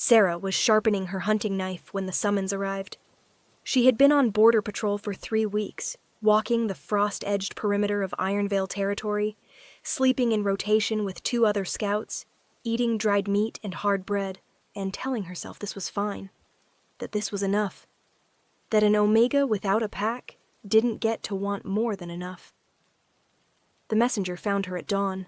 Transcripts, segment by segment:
Sarah was sharpening her hunting knife when the summons arrived. She had been on border patrol for 3 weeks, walking the frost-edged perimeter of Ironvale territory, sleeping in rotation with 2 other scouts, eating dried meat and hard bread, and telling herself this was fine, that this was enough, that an Omega without a pack didn't get to want more than enough. The messenger found her at dawn,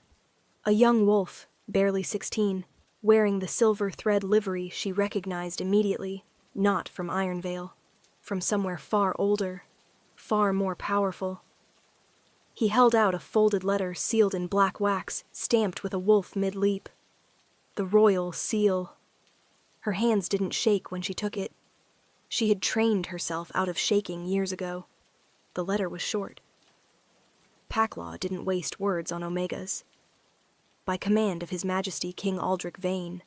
a young wolf, barely 16, wearing the silver thread livery she recognized immediately, not from Ironvale, from somewhere far older, far more powerful. He held out a folded letter sealed in black wax, stamped with a wolf mid-leap. The royal seal. Her hands didn't shake when she took it. She had trained herself out of shaking years ago. The letter was short. Packlaw didn't waste words on Omegas. By command of His Majesty King Aldrich Vane,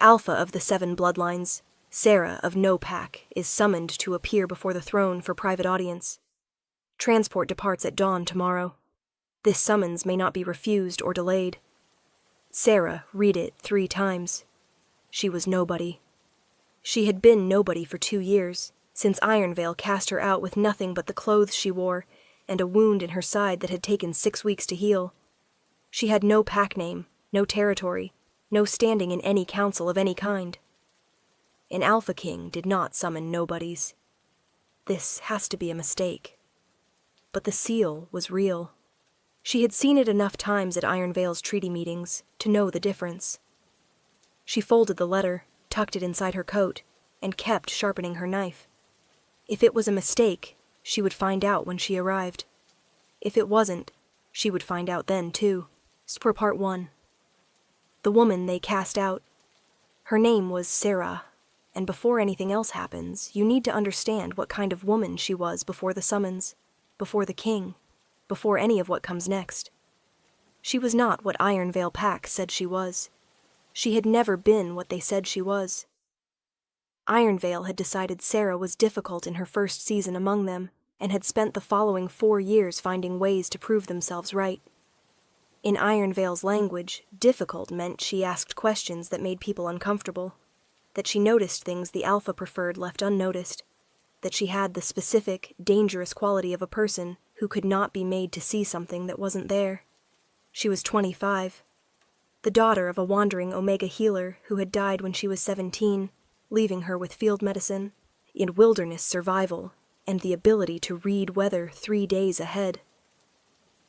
Alpha of the 7 bloodlines, Sarah of no pack is summoned to appear before the throne for private audience. Transport departs at dawn tomorrow. This summons may not be refused or delayed. Sarah read it 3 times. She was nobody. She had been nobody for 2 years, since Ironvale cast her out with nothing but the clothes she wore and a wound in her side that had taken 6 weeks to heal. She had no pack name, no territory, no standing in any council of any kind. An Alpha King did not summon nobodies. This has to be a mistake. But the seal was real. She had seen it enough times at Ironvale's treaty meetings to know the difference. She folded the letter, tucked it inside her coat, and kept sharpening her knife. If it was a mistake, she would find out when she arrived. If it wasn't, she would find out then, too. For Part 1. The woman they cast out. Her name was Sarah, and before anything else happens, you need to understand what kind of woman she was before the summons, before the king, before any of what comes next. She was not what Ironvale Pack said she was. She had never been what they said she was. Ironvale had decided Sarah was difficult in her first season among them, and had spent the following 4 years finding ways to prove themselves right. In Ironvale's language, difficult meant she asked questions that made people uncomfortable, that she noticed things the Alpha preferred left unnoticed, that she had the specific, dangerous quality of a person who could not be made to see something that wasn't there. She was 25, the daughter of a wandering Omega healer who had died when she was 17, leaving her with field medicine, in wilderness survival, and the ability to read weather 3 days ahead.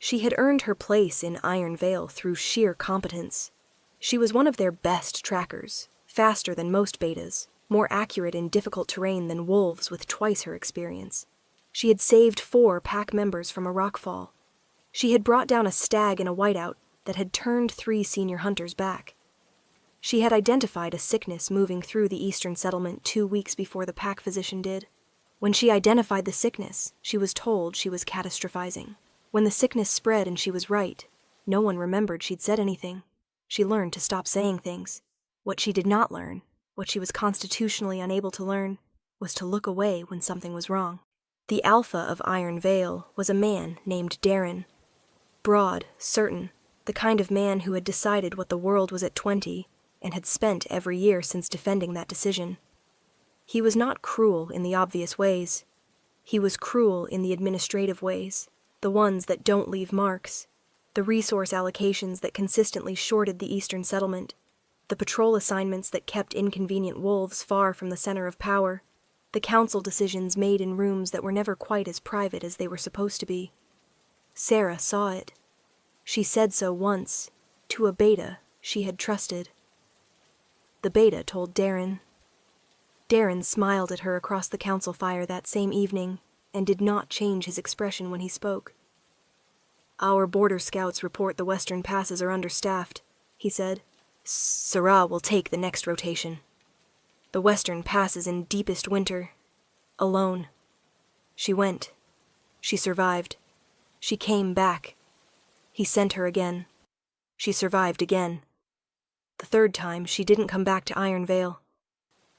She had earned her place in Ironvale through sheer competence. She was one of their best trackers, faster than most betas, more accurate in difficult terrain than wolves with twice her experience. She had saved 4 pack members from a rockfall. She had brought down a stag in a whiteout that had turned 3 senior hunters back. She had identified a sickness moving through the eastern settlement 2 weeks before the pack physician did. When she identified the sickness, she was told she was catastrophizing. When the sickness spread and she was right, no one remembered she'd said anything. She learned to stop saying things. What she did not learn, what she was constitutionally unable to learn, was to look away when something was wrong. The Alpha of Ironvale was a man named Darren. Broad, certain, the kind of man who had decided what the world was at 20 and had spent every year since defending that decision. He was not cruel in the obvious ways. He was cruel in the administrative ways, the ones that don't leave marks, the resource allocations that consistently shorted the eastern settlement, the patrol assignments that kept inconvenient wolves far from the center of power, the council decisions made in rooms that were never quite as private as they were supposed to be. Sarah saw it. She said so once, to a beta she had trusted. The beta told Darren. Darren smiled at her across the council fire that same evening, and did not change his expression when he spoke. "Our border scouts report the western passes are understaffed," he said. "Sarah will take the next rotation. The western passes in deepest winter. Alone. She went. She survived. She came back. He sent her again. She survived again. The 3rd time, she didn't come back to Ironvale.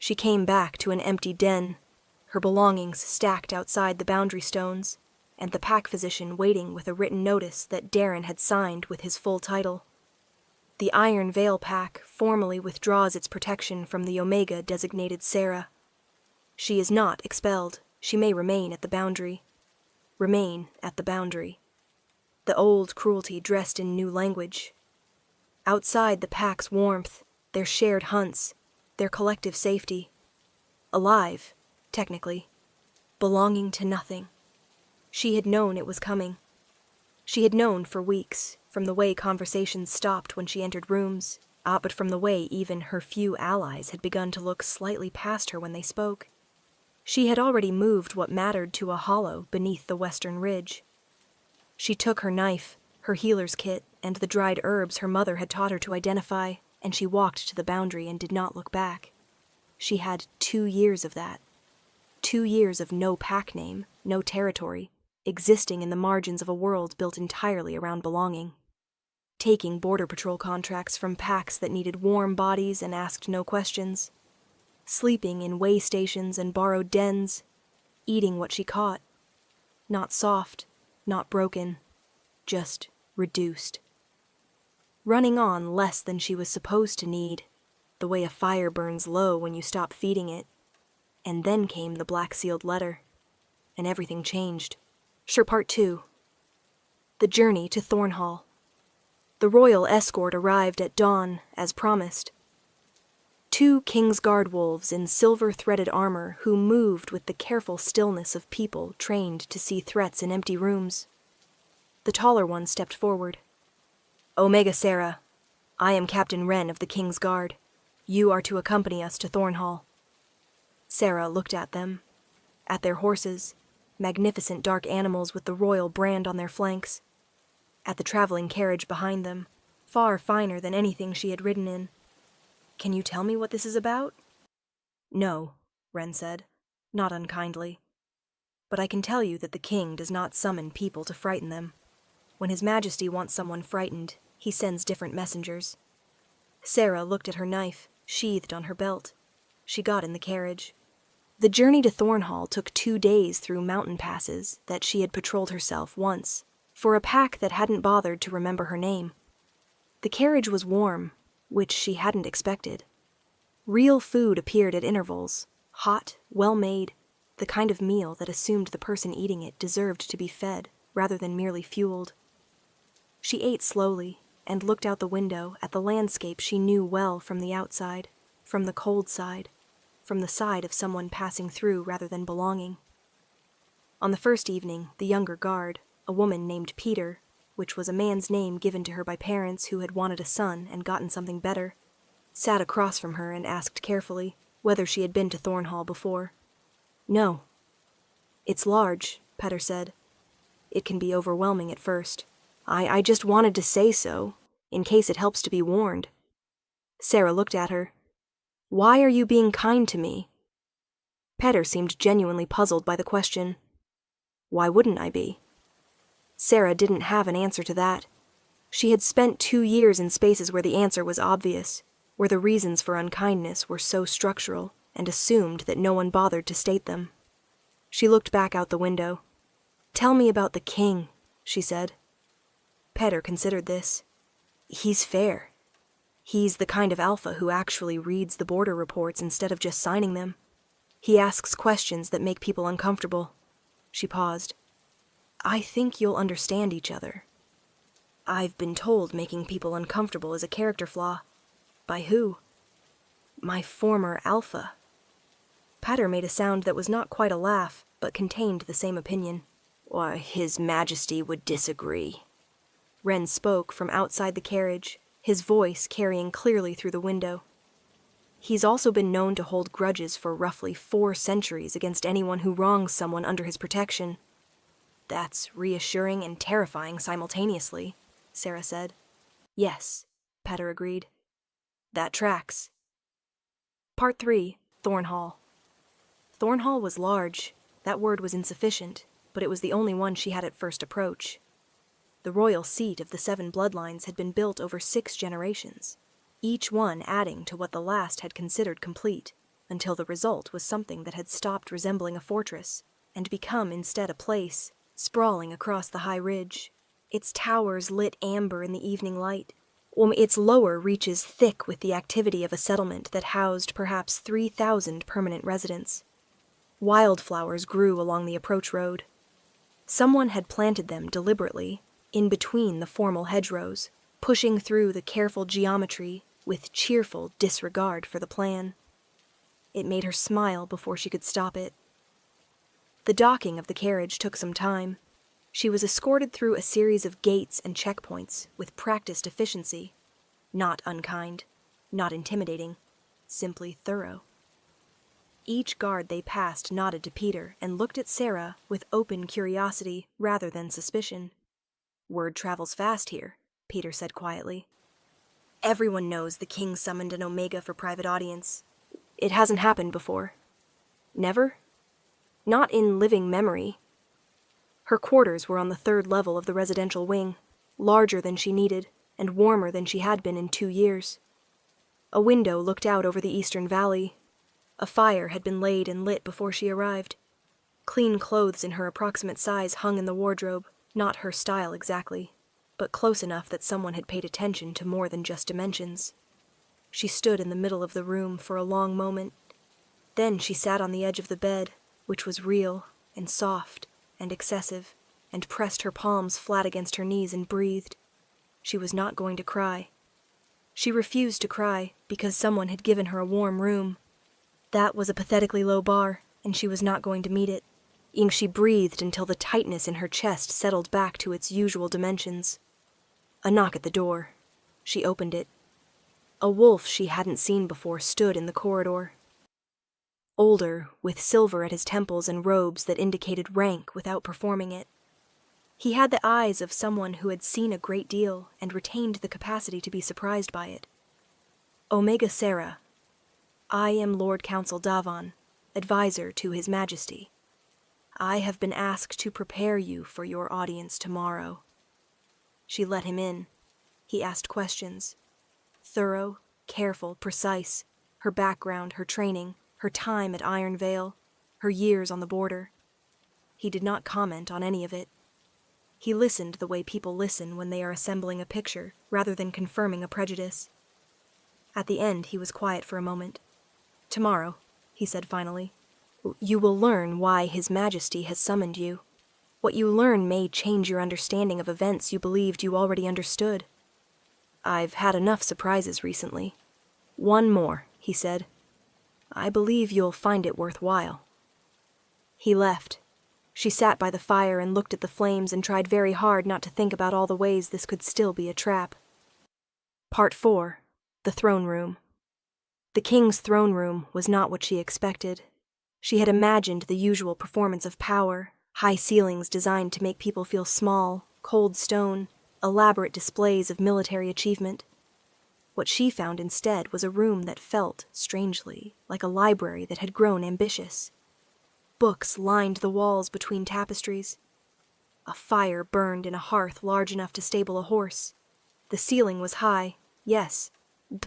She came back to an empty den, her belongings stacked outside the boundary stones, and the pack physician waiting with a written notice that Darren had signed with his full title. The Ironvale pack formally withdraws its protection from the Omega-designated Sarah. She is not expelled. She may remain at the boundary. Remain at the boundary. The old cruelty dressed in new language. Outside the pack's warmth, their shared hunts, their collective safety. Alive, technically. Belonging to nothing. She had known it was coming. She had known for weeks, from the way conversations stopped when she entered rooms, but from the way even her few allies had begun to look slightly past her when they spoke. She had already moved what mattered to a hollow beneath the western ridge. She took her knife, her healer's kit, and the dried herbs her mother had taught her to identify, and she walked to the boundary and did not look back. She had 2 years of that. 2 years of no pack name, no territory, existing in the margins of a world built entirely around belonging. Taking border patrol contracts from packs that needed warm bodies and asked no questions. Sleeping in way stations and borrowed dens. Eating what she caught. Not soft, not broken, just reduced. Running on less than she was supposed to need, the way a fire burns low when you stop feeding it. And then came the black-sealed letter, and everything changed. Part 2. The journey to Thornhall. The royal escort arrived at dawn, as promised. 2 Kingsguard wolves in silver-threaded armor who moved with the careful stillness of people trained to see threats in empty rooms. The taller one stepped forward. "Omega Sarah, I am Captain Wren of the Kingsguard. You are to accompany us to Thornhall." Sarah looked at them, at their horses, magnificent dark animals with the royal brand on their flanks, at the traveling carriage behind them, far finer than anything she had ridden in. "Can you tell me what this is about?" "No," Wren said, not unkindly. "But I can tell you that the king does not summon people to frighten them. When His Majesty wants someone frightened, he sends different messengers." Sarah looked at her knife, sheathed on her belt. She got in the carriage. The journey to Thornhall took 2 days through mountain passes that she had patrolled herself once, for a pack that hadn't bothered to remember her name. The carriage was warm, which she hadn't expected. Real food appeared at intervals, hot, well-made, the kind of meal that assumed the person eating it deserved to be fed, rather than merely fueled. She ate slowly, and looked out the window at the landscape she knew well from the outside, from the cold side, from the side of someone passing through rather than belonging. On the first evening, the younger guard, a woman named Peter, which was a man's name given to her by parents who had wanted a son and gotten something better, sat across from her and asked carefully whether she had been to Thornhall before. "No." "It's large," Peter said. "It can be overwhelming at first. I just wanted to say so, in case it helps to be warned." Sarah looked at her. "Why are you being kind to me?" Peter seemed genuinely puzzled by the question. "Why wouldn't I be?" Sarah didn't have an answer to that. She had spent 2 years in spaces where the answer was obvious, where the reasons for unkindness were so structural and assumed that no one bothered to state them. She looked back out the window. "Tell me about the king," she said. Peter considered this. "He's fair. He's the kind of alpha who actually reads the border reports instead of just signing them. He asks questions that make people uncomfortable." She paused. "I think you'll understand each other." "I've been told making people uncomfortable is a character flaw." "By who?" "My former alpha." Peter made a sound that was not quite a laugh, but contained the same opinion. "Why, His Majesty would disagree." Wren spoke from outside the carriage, his voice carrying clearly through the window. "He's also been known to hold grudges for roughly 4 centuries against anyone who wrongs someone under his protection." "That's reassuring and terrifying simultaneously," Sarah said. "Yes," Peter agreed. "That tracks." Part 3. Thornhall. Thornhall was large. That word was insufficient, but it was the only one she had at first approach. The royal seat of the 7 bloodlines had been built over 6 generations, each one adding to what the last had considered complete, until the result was something that had stopped resembling a fortress and become instead a place, sprawling across the high ridge, its towers lit amber in the evening light, Its lower reaches thick with the activity of a settlement that housed perhaps 3,000 permanent residents. Wildflowers grew along the approach road. Someone had planted them deliberately, in between the formal hedgerows, pushing through the careful geometry with cheerful disregard for the plan. It made her smile before she could stop it. The docking of the carriage took some time. She was escorted through a series of gates and checkpoints with practiced efficiency. Not unkind, not intimidating, simply thorough. Each guard they passed nodded to Peter and looked at Sarah with open curiosity rather than suspicion. "Word travels fast here," Peter said quietly. "Everyone knows the king summoned an Omega for private audience. It hasn't happened before." "Never?" "Not in living memory." Her quarters were on the 3rd level of the residential wing, larger than she needed and warmer than she had been in 2 years. A window looked out over the eastern valley. A fire had been laid and lit before she arrived. Clean clothes in her approximate size hung in the wardrobe, not her style exactly, but close enough that someone had paid attention to more than just dimensions. She stood in the middle of the room for a long moment. Then she sat on the edge of the bed, which was real and soft and excessive, and pressed her palms flat against her knees and breathed. She was not going to cry. She refused to cry because someone had given her a warm room. That was a pathetically low bar, and she was not going to meet it. She breathed until the tightness in her chest settled back to its usual dimensions. A knock at the door. She opened it. A wolf she hadn't seen before stood in the corridor. Older, with silver at his temples and robes that indicated rank without performing it. He had the eyes of someone who had seen a great deal and retained the capacity to be surprised by it. "Omega Sarah, I am Lord Council Davan, advisor to His Majesty. I have been asked to prepare you for your audience tomorrow." She let him in. He asked questions. Thorough, careful, precise. Her background, her training, her time at Ironvale, her years on the border. He did not comment on any of it. He listened the way people listen when they are assembling a picture rather than confirming a prejudice. At the end, he was quiet for a moment. "Tomorrow," he said finally, "you will learn why His Majesty has summoned you. What you learn may change your understanding of events you believed you already understood." "I've had enough surprises recently." "One more," he said. "I believe you'll find it worthwhile." He left. She sat by the fire and looked at the flames and tried very hard not to think about all the ways this could still be a trap. Part 4. The Throne Room. The king's throne room was not what she expected. She had imagined the usual performance of power, high ceilings designed to make people feel small, cold stone, elaborate displays of military achievement. What she found instead was a room that felt, strangely, like a library that had grown ambitious. Books lined the walls between tapestries. A fire burned in a hearth large enough to stable a horse. The ceiling was high, yes,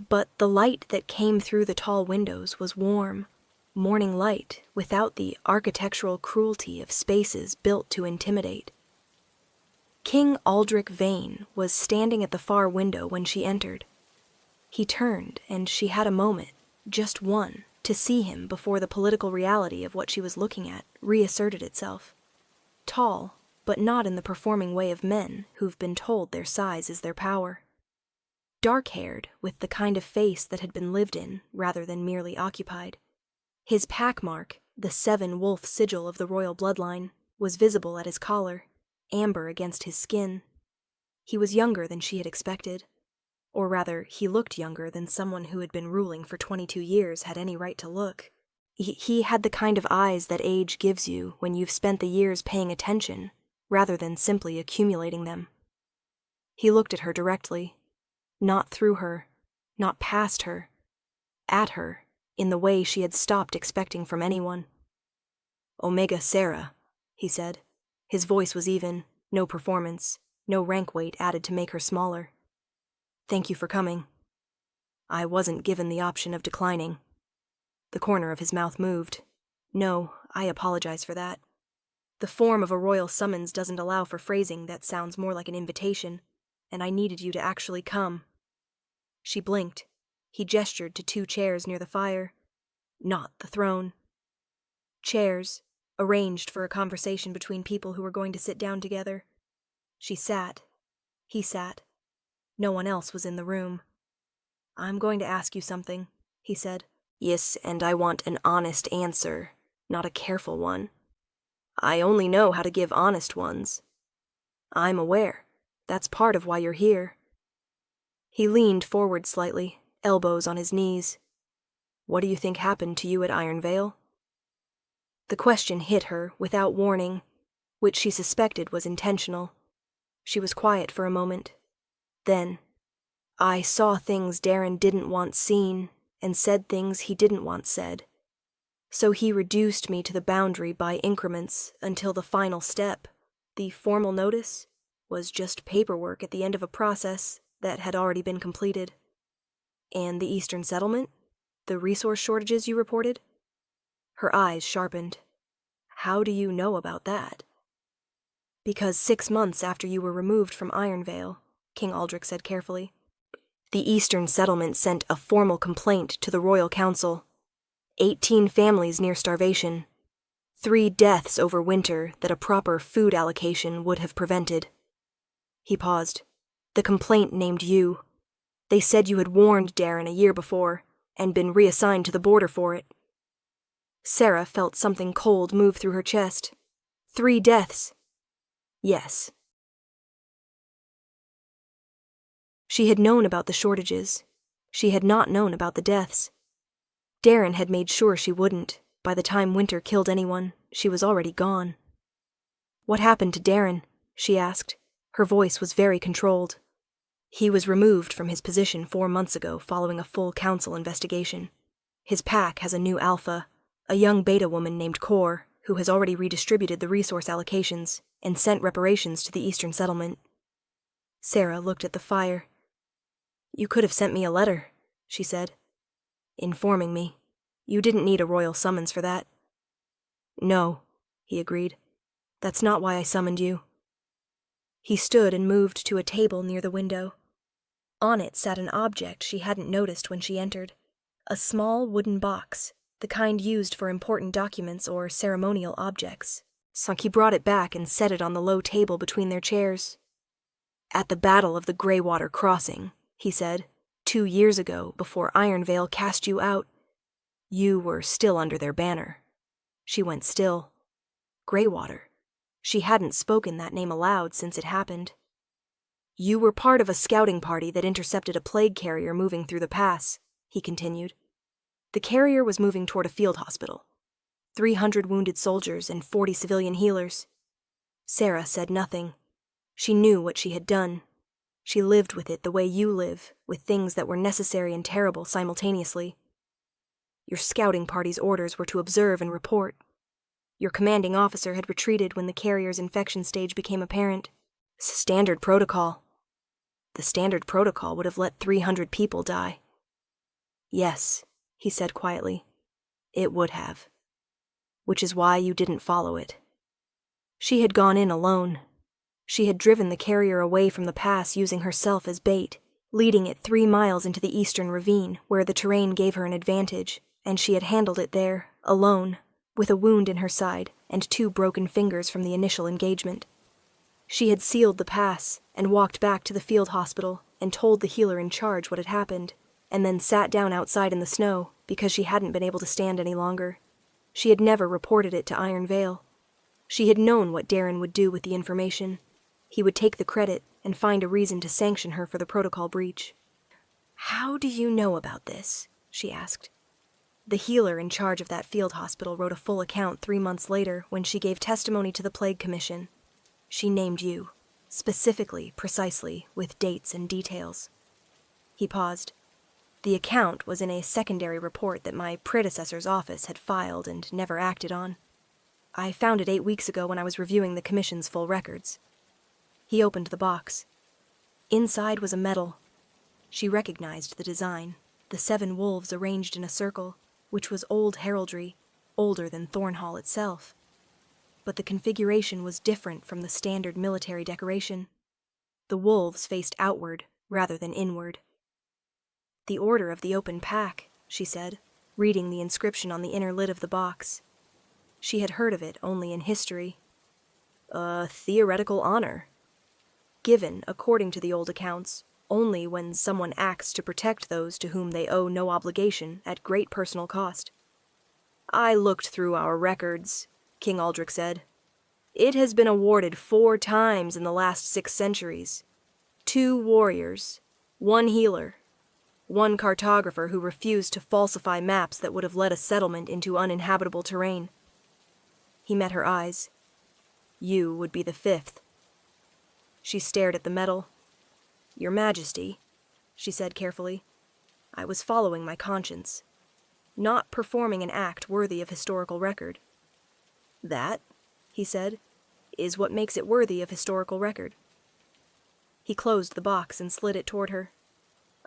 but the light that came through the tall windows was warm, morning light without the architectural cruelty of spaces built to intimidate. King Aldrich Vane was standing at the far window when she entered. He turned, and she had a moment, just one, to see him before the political reality of what she was looking at reasserted itself. Tall, but not in the performing way of men who've been told their size is their power. Dark-haired, with the kind of face that had been lived in rather than merely occupied. His pack-mark, the 7-wolf sigil of the royal bloodline, was visible at his collar, amber against his skin. He was younger than she had expected. Or rather, he looked younger than someone who had been ruling for 22 years had any right to look. He had the kind of eyes that age gives you when you've spent the years paying attention, rather than simply accumulating them. He looked at her directly. Not through her, not past her, at her, in the way she had stopped expecting from anyone. "Omega Sarah," he said. His voice was even, no performance, no rank weight added to make her smaller. "Thank you for coming." "I wasn't given the option of declining." The corner of his mouth moved. "No, I apologize for that. The form of a royal summons doesn't allow for phrasing that sounds more like an invitation, and I needed you to actually come. She blinked. He gestured to 2 chairs near the fire. Not the throne. Chairs, arranged for a conversation between people who were going to sit down together. She sat. He sat. No one else was in the room. "I'm going to ask you something," he said. "Yes, and I want an honest answer, not a careful one. I only know how to give honest ones. I'm aware. That's part of why you're here." He leaned forward slightly, elbows on his knees. "What do you think happened to you at Ironvale?" The question hit her without warning, which she suspected was intentional. She was quiet for a moment. Then, "I saw things Darren didn't want seen, and said things he didn't want said. So he reduced me to the boundary by increments until the final step, the formal notice, was just paperwork at the end of a process that had already been completed." "And the Eastern Settlement? The resource shortages you reported?" Her eyes sharpened. "How do you know about that?" "Because 6 months after you were removed from Ironvale," King Aldrich said carefully, "the Eastern Settlement sent a formal complaint to the Royal Council. 18 families near starvation. 3 deaths over winter that a proper food allocation would have prevented." He paused. "The complaint named you. They said you had warned Darren a year before, and been reassigned to the border for it." Sarah felt something cold move through her chest. 3 deaths. Yes. She had known about the shortages. She had not known about the deaths. Darren had made sure she wouldn't. By the time winter killed anyone, she was already gone. "What happened to Darren?" she asked. Her voice was very controlled. "He was removed from his position 4 months ago following a full council investigation. His pack has a new alpha, a young beta woman named Core, who has already redistributed the resource allocations and sent reparations to the Eastern Settlement." Sarah looked at the fire. "You could have sent me a letter," she said, "informing me. You didn't need a royal summons for that." "No," he agreed. "That's not why I summoned you." He stood and moved to a table near the window. On it sat an object she hadn't noticed when she entered. A small wooden box, the kind used for important documents or ceremonial objects. So he brought it back and set it on the low table between their chairs. "At the Battle of the Greywater Crossing," he said, 2 years ago, before Ironvale cast you out, you were still under their banner." She went still. Greywater. She hadn't spoken that name aloud since it happened. "You were part of a scouting party that intercepted a plague carrier moving through the pass," he continued. "The carrier was moving toward a field hospital. 300 wounded soldiers and 40 civilian healers." Sarah said nothing. She knew what she had done. She lived with it the way you live, with things that were necessary and terrible simultaneously. Your scouting party's orders were to observe and report. Your commanding officer had retreated when the carrier's infection stage became apparent. Standard protocol. The standard protocol would have let 300 people die. "Yes," he said quietly. "It would have. Which is why you didn't follow it." She had gone in alone. She had driven the carrier away from the pass using herself as bait, leading it 3 miles into the eastern ravine, where the terrain gave her an advantage, and she had handled it there, alone, with a wound in her side and 2 broken fingers from the initial engagement. She had sealed the pass and walked back to the field hospital and told the healer in charge what had happened, and then sat down outside in the snow because she hadn't been able to stand any longer. She had never reported it to Ironvale. She had known what Darren would do with the information. He would take the credit and find a reason to sanction her for the protocol breach. "How do you know about this?" she asked. The healer in charge of that field hospital wrote a full account 3 months later when she gave testimony to the Plague Commission. She named you, specifically, precisely, with dates and details. He paused. The account was in a secondary report that my predecessor's office had filed and never acted on. I found it 8 weeks ago when I was reviewing the Commission's full records. He opened the box. Inside was a medal. She recognized the design, the 7 wolves arranged in a circle, which was old heraldry, older than Thornhall itself. But the configuration was different from the standard military decoration. The wolves faced outward rather than inward. The Order of the Open Pack, she said, reading the inscription on the inner lid of the box. She had heard of it only in history. A theoretical honor. Given, according to the old accounts, only when someone acts to protect those to whom they owe no obligation at great personal cost. I looked through our records, King Aldrich said. It has been awarded 4 times in the last 6 centuries. 2 warriors, 1 healer, 1 cartographer who refused to falsify maps that would have led a settlement into uninhabitable terrain. He met her eyes. You would be the 5th. She stared at the medal. Your Majesty, she said carefully, I was following my conscience, not performing an act worthy of historical record. That, he said, is what makes it worthy of historical record. He closed the box and slid it toward her.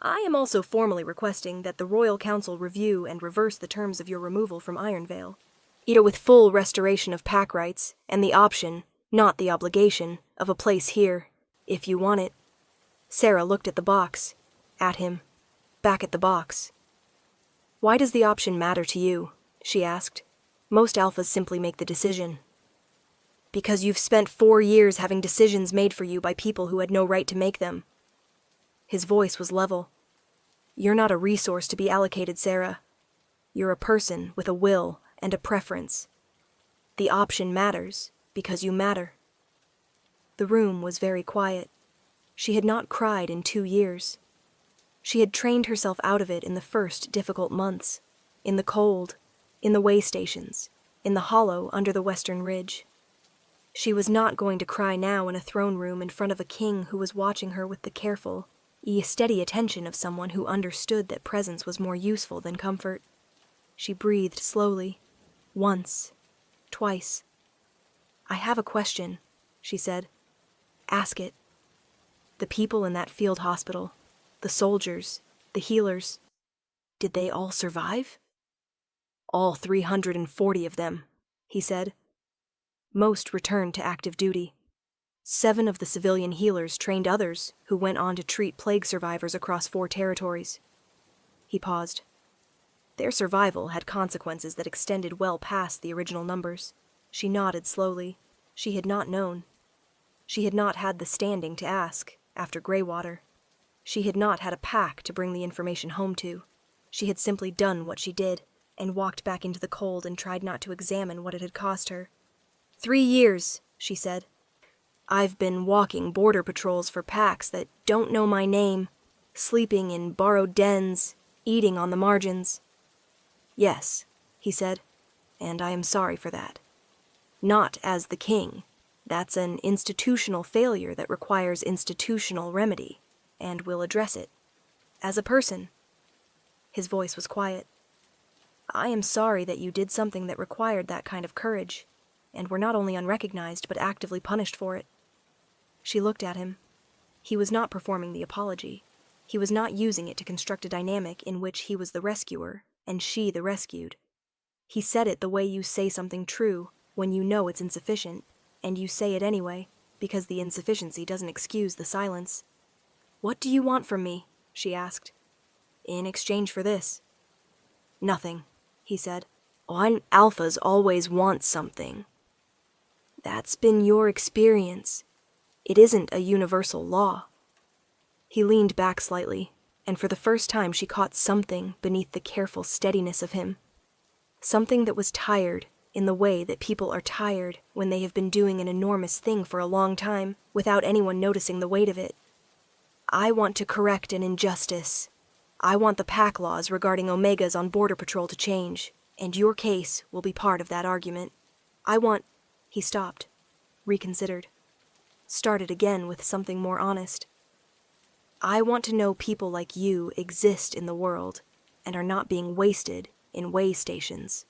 I am also formally requesting that the Royal Council review and reverse the terms of your removal from Ironvale, either with full restoration of pack rights and the option, not the obligation, of a place here, if you want it. Sarah looked at the box, at him, back at the box. Why does the option matter to you? She asked. Most alphas simply make the decision. Because you've spent 4 years having decisions made for you by people who had no right to make them. His voice was level. You're not a resource to be allocated, Sarah. You're a person with a will and a preference. The option matters because you matter. The room was very quiet. She had not cried in 2 years. She had trained herself out of it in the first difficult months, in the cold, in the way stations, in the hollow under the western ridge. She was not going to cry now in a throne room in front of a king who was watching her with the careful, steady attention of someone who understood that presence was more useful than comfort. She breathed slowly, once, twice. I have a question, she said. Ask it. The people in that field hospital, the soldiers, the healers, did they all survive? All 340 of them, he said. Most returned to active duty. 7 of the civilian healers trained others who went on to treat plague survivors across 4 territories. He paused. Their survival had consequences that extended well past the original numbers. She nodded slowly. She had not known. She had not had the standing to ask, after Greywater. She had not had a pack to bring the information home to. She had simply done what she did, and walked back into the cold and tried not to examine what it had cost her. 3 years, she said. I've been walking border patrols for packs that don't know my name, sleeping in borrowed dens, eating on the margins. Yes, he said, and I am sorry for that. Not as the king. That's an institutional failure that requires institutional remedy, and we'll address it. As a person. His voice was quiet. I am sorry that you did something that required that kind of courage, and were not only unrecognized but actively punished for it. She looked at him. He was not performing the apology. He was not using it to construct a dynamic in which he was the rescuer, and she the rescued. He said it the way you say something true, when you know it's insufficient, and you say it anyway, because the insufficiency doesn't excuse the silence. What do you want from me? She asked. In exchange for this. Nothing, he said. On alphas always want something. That's been your experience. It isn't a universal law. He leaned back slightly, and for the first time she caught something beneath the careful steadiness of him. Something that was tired in the way that people are tired when they have been doing an enormous thing for a long time without anyone noticing the weight of it. I want to correct an injustice. I want the pack laws regarding Omegas on Border Patrol to change, and your case will be part of that argument. I want... He stopped, reconsidered, started again with something more honest. I want to know people like you exist in the world and are not being wasted in way stations.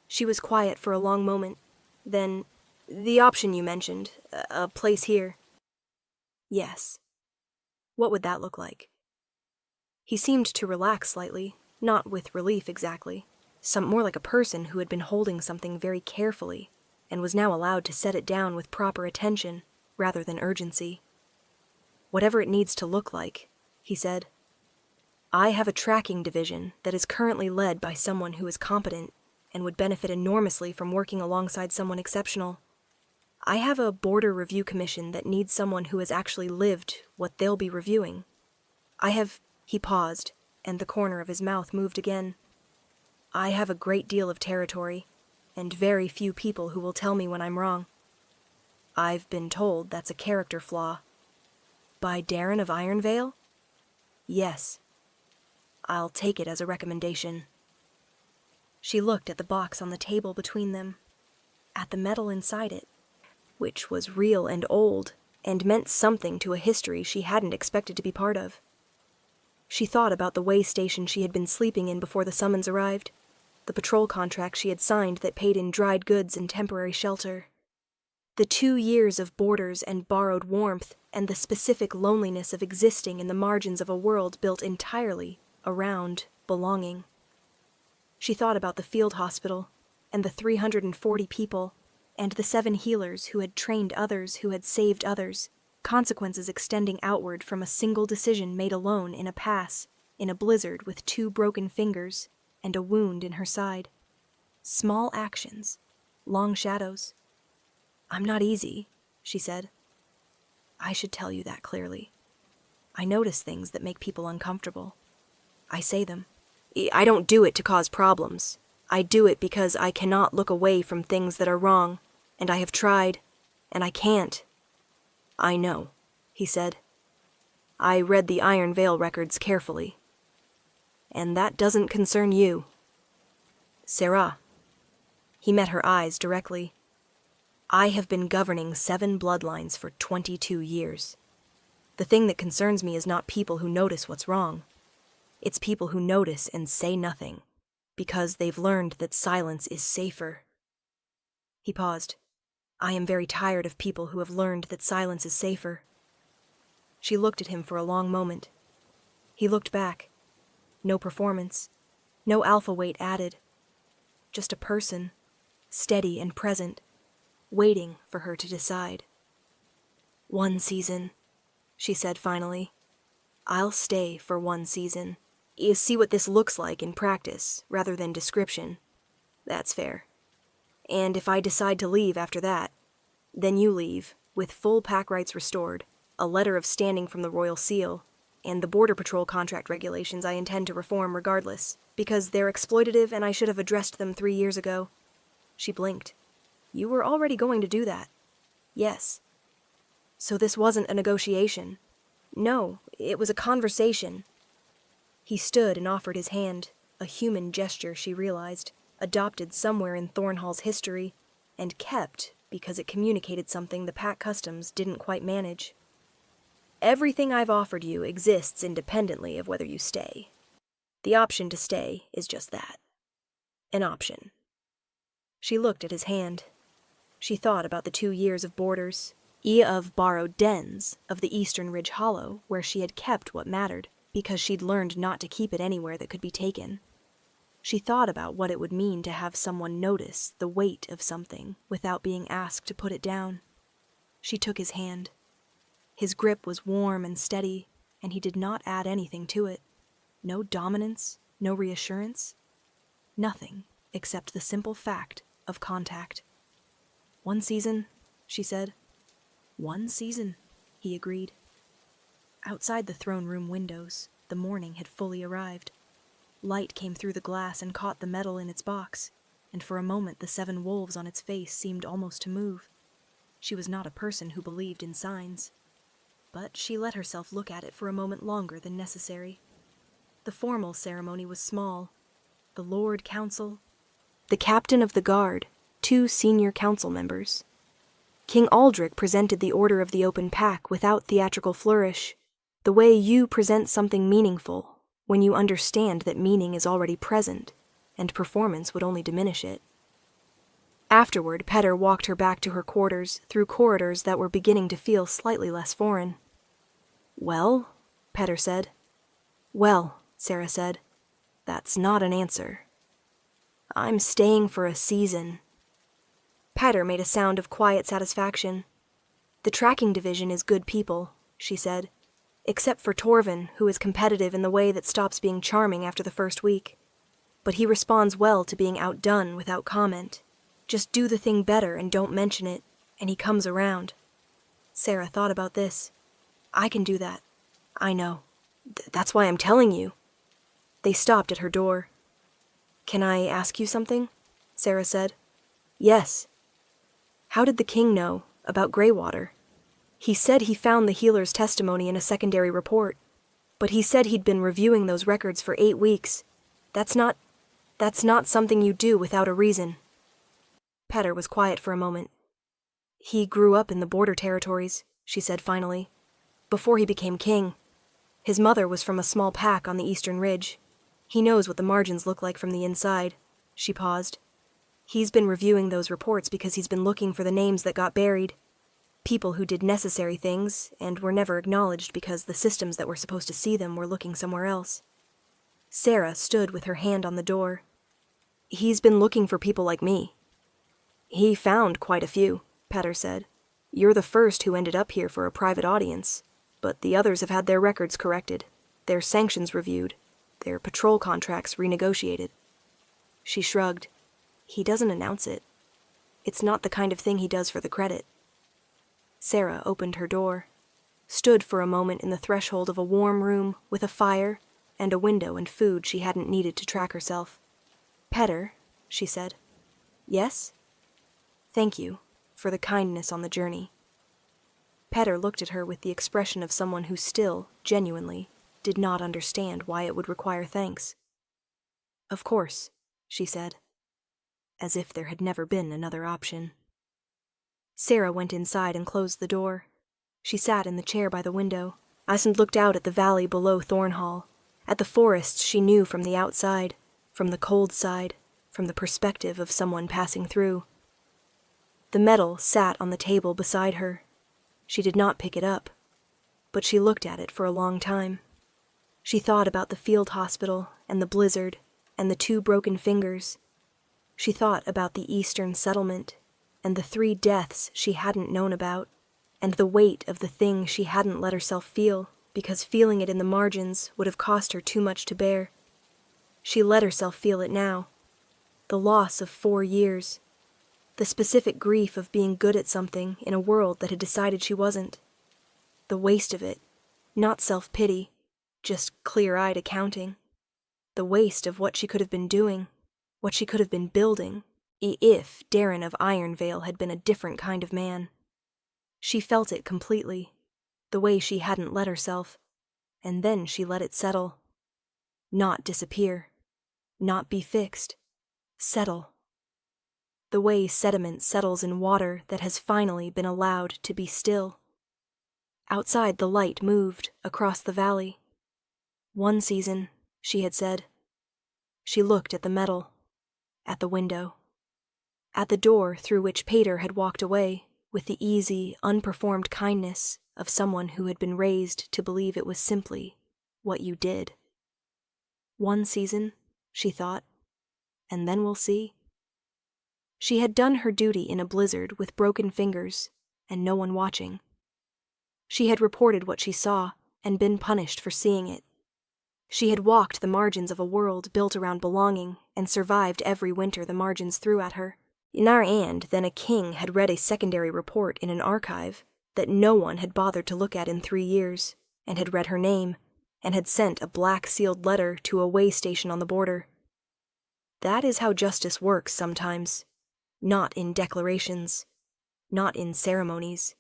She was quiet for a long moment. Then, the option you mentioned, a place here. Yes. What would that look like? He seemed to relax slightly, not with relief exactly, more like a person who had been holding something very carefully and was now allowed to set it down with proper attention rather than urgency. Whatever it needs to look like, he said. I have a tracking division that is currently led by someone who is competent and would benefit enormously from working alongside someone exceptional. I have a border review commission that needs someone who has actually lived what they'll be reviewing. He paused, and the corner of his mouth moved again. I have a great deal of territory, and very few people who will tell me when I'm wrong. I've been told that's a character flaw. By Darren of Ironvale? Yes. I'll take it as a recommendation. She looked at the box on the table between them, at the metal inside it, which was real and old, and meant something to a history she hadn't expected to be part of. She thought about the way station she had been sleeping in before the summons arrived, the patrol contract she had signed that paid in dried goods and temporary shelter. The 2 years of boarders and borrowed warmth, and the specific loneliness of existing in the margins of a world built entirely around belonging. She thought about the field hospital, and the 340 people, and the 7 healers who had trained others who had saved others, consequences extending outward from a single decision made alone in a pass, in a blizzard with 2 broken fingers, and a wound in her side. Small actions, long shadows. I'm not easy, she said. I should tell you that clearly. I notice things that make people uncomfortable. I say them. I don't do it to cause problems. I do it because I cannot look away from things that are wrong, and I have tried, and I can't. I know, he said. I read the Ironvale records carefully. And that doesn't concern you. Sarah. He met her eyes directly. I have been governing 7 bloodlines for 22 years. The thing that concerns me is not people who notice what's wrong. It's people who notice and say nothing, because they've learned that silence is safer. He paused. I am very tired of people who have learned that silence is safer. She looked at him for a long moment. He looked back. No performance, no alpha weight added. Just a person, steady and present, waiting for her to decide. 1 season, she said finally. I'll stay for 1 season. You see what this looks like in practice, rather than description. That's fair. And if I decide to leave after that, then you leave, with full pack rights restored, a letter of standing from the Royal Seal, and the Border Patrol contract regulations I intend to reform regardless, because they're exploitative and I should have addressed them 3 years ago. She blinked. You were already going to do that. Yes. So this wasn't a negotiation. No, it was a conversation. He stood and offered his hand, a human gesture, she realized, adopted somewhere in Thornhall's history, and kept because it communicated something the Pack Customs didn't quite manage. Everything I've offered you exists independently of whether you stay. The option to stay is just that. An option. She looked at his hand. She thought about the 2 years of borders, of borrowed dens, of the Eastern Ridge Hollow, where she had kept what mattered, because she'd learned not to keep it anywhere that could be taken. She thought about what it would mean to have someone notice the weight of something without being asked to put it down. She took his hand. His grip was warm and steady, and he did not add anything to it. No dominance, no reassurance. Nothing except the simple fact of contact. 1 season, she said. 1 season, he agreed. Outside the throne room windows, the morning had fully arrived. Light came through the glass and caught the metal in its box, and for a moment the 7 wolves on its face seemed almost to move. She was not a person who believed in signs, but she let herself look at it for a moment longer than necessary. The formal ceremony was small. The Lord Council, the Captain of the Guard, 2 senior council members. King Aldrich presented the Order of the Open Pack without theatrical flourish, the way you present something meaningful, when you understand that meaning is already present, and performance would only diminish it. Afterward, Petter walked her back to her quarters through corridors that were beginning to feel slightly less foreign. Well, Petter said. Well, Sarah said. That's not an answer. I'm staying for a season. Petter made a sound of quiet satisfaction. The tracking division is good people, she said. except for Torvin, who is competitive in the way that stops being charming after the first week. But he responds well to being outdone without comment. Just do the thing better and don't mention it, and he comes around. Sarah thought about this. I can do that. I know. That's why I'm telling you. They stopped at her door. Can I ask you something? Sarah said. Yes. How did the king know about Greywater? He said he found the healer's testimony in a secondary report, but he said he'd been reviewing those records for 8 weeks. That's not something you do without a reason. Petter was quiet for a moment. He grew up in the border territories, she said finally, before he became king. His mother was from a small pack on the eastern ridge. He knows what the margins look like from the inside. She paused. He's been reviewing those reports because he's been looking for the names that got buried. People who did necessary things and were never acknowledged because the systems that were supposed to see them were looking somewhere else. Sarah stood with her hand on the door. He's been looking for people like me. He found quite a few, Petter said. You're the first who ended up here for a private audience, but the others have had their records corrected, their sanctions reviewed, their patrol contracts renegotiated. She shrugged. He doesn't announce it. It's not the kind of thing he does for the credit. Sarah opened her door, stood for a moment in the threshold of a warm room with a fire and a window and food she hadn't needed to track herself. Petter, she said. Yes? Thank you for the kindness on the journey. Petter looked at her with the expression of someone who still, genuinely, did not understand why it would require thanks. Of course, she said, as if there had never been another option. Sarah went inside and closed the door. She sat in the chair by the window, and looked out at the valley below Thornhall, at the forests she knew from the outside, from the cold side, from the perspective of someone passing through. The medal sat on the table beside her. She did not pick it up, but she looked at it for a long time. She thought about the field hospital and the blizzard and the 2 broken fingers. She thought about the eastern settlement and the 3 deaths she hadn't known about, and the weight of the thing she hadn't let herself feel because feeling it in the margins would have cost her too much to bear. She let herself feel it now. The loss of 4 years. The specific grief of being good at something in a world that had decided she wasn't. The waste of it, not self-pity, just clear-eyed accounting. The waste of what she could have been doing, what she could have been building, if Darren of Ironvale had been a different kind of man. She felt it completely, the way she hadn't let herself, and then she let it settle. Not disappear, not be fixed, settle. The way sediment settles in water that has finally been allowed to be still. Outside the light moved across the valley. 1 season, she had said. She looked at the metal, at the window, at the door through which Pater had walked away with the easy, unperformed kindness of someone who had been raised to believe it was simply what you did. 1 season, she thought, and then we'll see. She had done her duty in a blizzard with broken fingers and no one watching. She had reported what she saw and been punished for seeing it. She had walked the margins of a world built around belonging and survived every winter the margins threw at her. And then a king had read a secondary report in an archive that no one had bothered to look at in 3 years, and had read her name, and had sent a black-sealed letter to a way station on the border. That is how justice works sometimes. Not in declarations, not in ceremonies,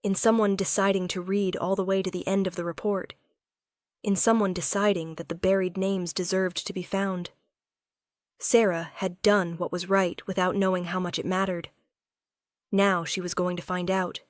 in someone deciding to read all the way to the end of the report, in someone deciding that the buried names deserved to be found. Sarah had done what was right without knowing how much it mattered. Now she was going to find out.